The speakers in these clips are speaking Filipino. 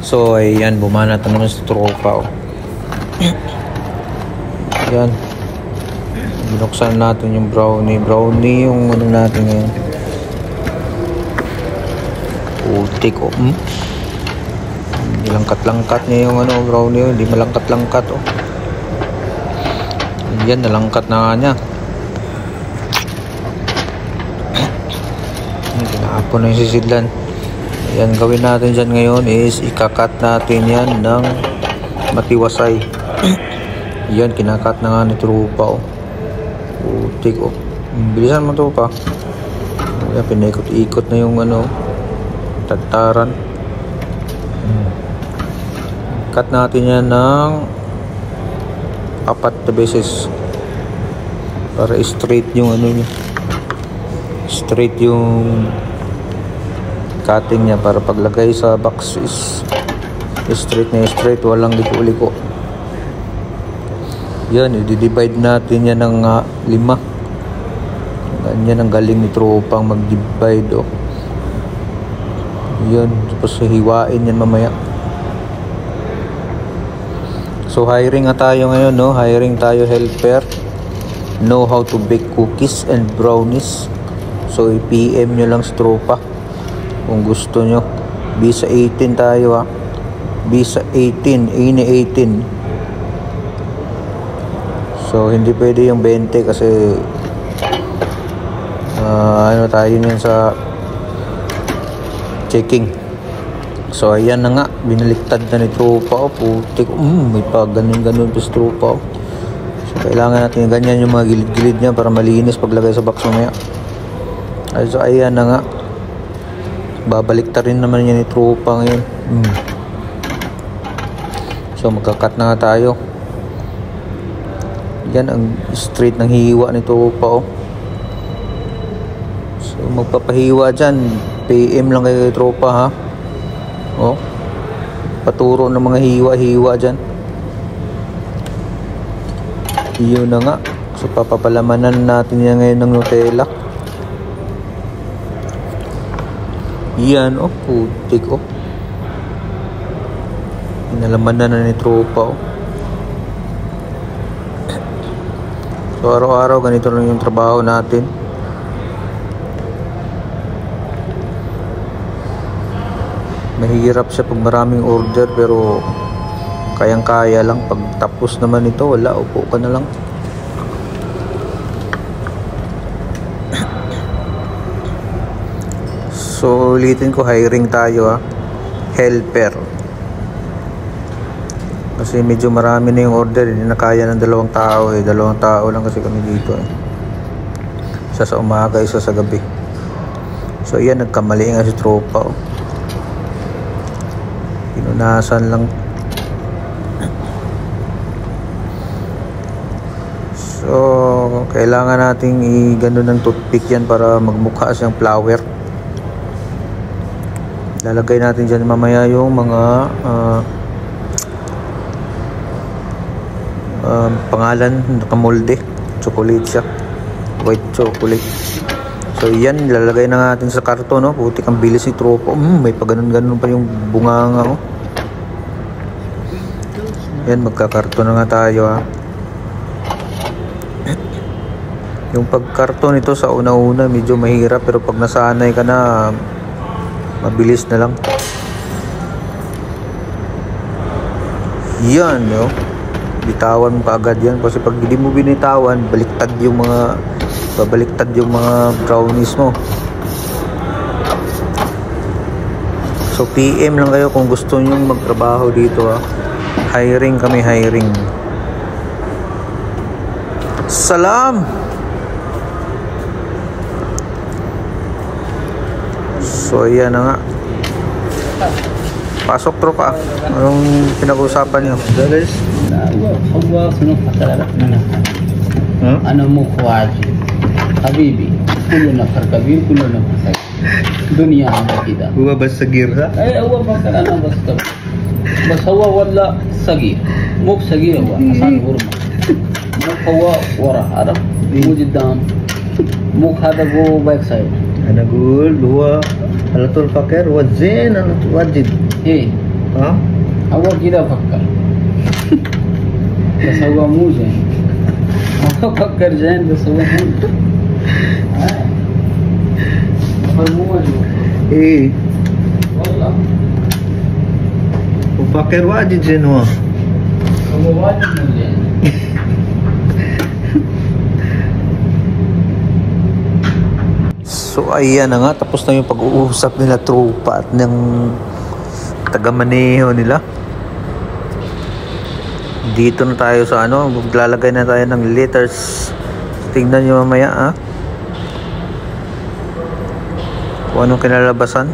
So ayan, bumanat naman sa tropa. Ayan, binuksan natin yung brownie yung ano natin ngayon. Putik Langkat-langkat niya yung ano brownie, hindi malangkat-langkat Yan, nalangkat na nga niya. Kinahapon na yung sisidlan. Ayan, gawin natin dyan ngayon is ikakat natin yan ng matiwasay. Yan, kinakat na nga ni tropa Putik bilisan mo tropa. Ayan, pinaikot-ikot na yung ano tataran. Cut natin yan ng 4 na beses para straight yung ano niya, straight yung cutting niya, para paglagay sa box is straight na straight, walang liko-liko. Yan, i-divide natin yan ng 5. Ganyan ang galing ni tropang mag-divide Yan, tapos hiwain yan mamaya. So hiring nga tayo ngayon, hiring tayo helper, know how to bake cookies and brownies. So i-PM nyo lang sa tropa kung gusto nyo. Visa 18 tayo Visa 18, ini 18. So hindi pwede yung 20 kasi ano tayo niyan sa checking. So ayan na nga, binaliktad na ni tropa putik. May pa ganun-ganun pa sa tropa So kailangan natin ganyan yung mga gilid-gilid niya para malinis paglagay sa box mamaya. So ayan na nga, babaliktad rin naman niya ni tropa ngayon. So magkakat na nga tayo. Yan ang straight ng hiwa ni tropa So magpapahiwa dyan, PM lang kayo tropa paturo ng mga hiwa-hiwa dyan. Yun na nga. So papapalamanan natin yan ngayon ng Nutella. Yan putik Inalamanan na ni tropa So araw-araw ganito lang yung trabaho natin. Mahirap siya pag maraming order, pero kayang-kaya lang. Pag tapos naman ito, wala, upo ka na lang. So ulitin ko, hiring tayo helper. Kasi medyo marami na yung order, hindi na kaya ng 2 tao 2 tao lang kasi kami dito Isa sa umaga, isa sa gabi. So yan, nagkamali nga si tropa Pinunasan lang. So kailangan nating i-gano ng toothpick yan para magmukha siyang flower. Lalagay natin dyan mamaya yung mga pangalan, nakamolde. Chocolate siya, white chocolate. So yan, lalagay na natin sa karton Putik ang bilis ni tropa. May pa ganun-ganun pa yung bunganga Yan, magkakarton na nga tayo Yung pagkarton ito sa una-una medyo mahirap, pero pag nasanay ka na, mabilis na lang. Yan bitawan mo kaagad yan, kasi pag hindi mo binitawan, babaliktad yung mga brownies mo. So PM lang kayo kung gusto nyo magtrabaho dito Hiring kami, hiring. Salam! So ayan na nga. Pasok tropa. Anong pinag-uusapan nyo? أنا مخواجي حبيبي كلنا كبير كلنا صغير دنيا كده هو بس صغير هو بس أنا بس هو ولا صغير مو صغير هو عشان غرمة مو هو ورا عرف مو قدام مو هذا هو باك سايد أنا أقول هو على طول فكر والزين أنا واجد إيه Ha? هو كده فكر بس هو مو زين هو فكر زين بس هو مو هو مو موجود Eh, والله ufakir wajid zin ho. هو واجد مو زين So ayan na nga, tapos na yung pag-uusap nila tropa at ng taga-maneho nila. Dito na tayo sa ano, maglalagay na tayo ng letters. Tingnan nyo mamaya ha. Kung anong kinalabasan.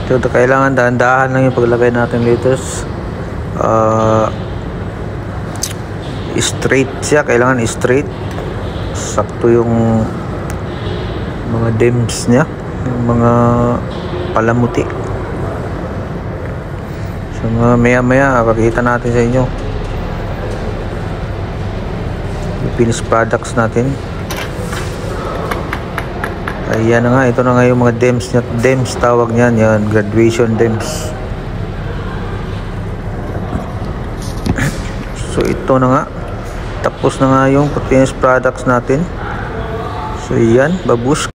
So, kailangan dahan-dahan lang yung paglagay natin letters. Straight siya, kailangan straight. Sakto yung mga dims niya, yung mga palamuti. So maya-maya pakikita natin sa inyo yung finished products natin. Ayan na nga, ito na nga yung mga DEMS niya. DEMS tawag niyan, yan, graduation DEMS. So ito na nga, tapos na nga yung finished products natin. So yan, babush.